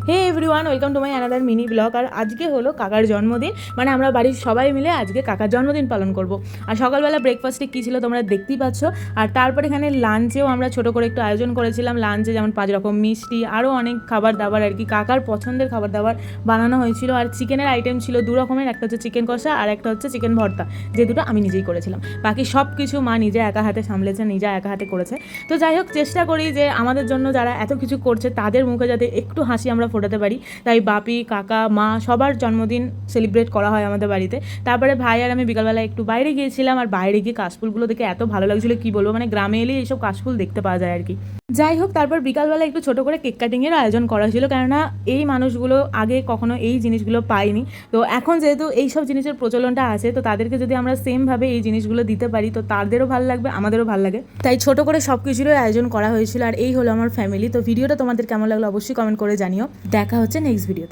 Hey everyone, welcome to my another mini blog. আর আজকে হলো কাকার জন্মদিন, মানে আমরা বাড়ির সবাই মিলে আজকে কাকার জন্মদিন পালন করব। আর সকালবেলা ব্রেকফাস্টে কী ছিল তোমরা দেখতেই পাচ্ছ। আর তারপর এখানে লাঞ্চেও আমরা ছোটো করে একটু আয়োজন করেছিলাম। লাঞ্চে যেমন 5 রকম মিষ্টি, আরও অনেক খাবার দাবার আর কি কাকার পছন্দের খাবার দাবার বানানো হয়েছিল। আর চিকেনের আইটেম ছিল 2 রকমের, একটা হচ্ছে চিকেন কষা আর একটা হচ্ছে চিকেন ভর্তা, যে দুটো আমি নিজেই করেছিলাম। বাকি সব কিছু মা নিজে একা হাতে সামলেছে, নিজে একা হাতে করেছে। তো যাই হোক, চেষ্টা করি যে আমাদের জন্য যারা এত কিছু করছে তাদের মুখে যাতে একটু হাসি আমরা ফোটাতে পারি। তাই বাপি, কাকা, মা সবার জন্মদিন সেলিব্রেট করা হয় আমাদের বাড়িতে। তারপরে ভাই আর আমি বিকালবেলা একটু বাইরে গিয়েছিলাম, আর বাইরে গিয়ে কাশফুলগুলো দেখে এত ভালো লাগছিলো কি বলবো, মানে গ্রামে এলেই এইসব কাশফুল দেখতে পাওয়া যায় আর কি। যাই হোক, তারপর বিকালবেলা একটু ছোটো করে কেক কাটিংয়ের আয়োজন করা ছিল, কেননা এই মানুষগুলো আগে কখনো এই জিনিসগুলো পায়নি। তো এখন যেহেতু এই সব জিনিসের প্রচলনটা আছে, তো তাদেরকে যদি আমরা সেমভাবে এই জিনিসগুলো দিতে পারি তো তাদেরও ভালো লাগবে, আমাদেরও ভালো লাগে। তাই ছোটো করে সব কিছুরই আয়োজন করা হয়েছিল। আর এই হলো আমার ফ্যামিলি। তো ভিডিওটা তোমাদের কেমন লাগলো অবশ্যই কমেন্ট করে জানিও। দেখা হচ্ছে নেক্সট ভিডিওতে।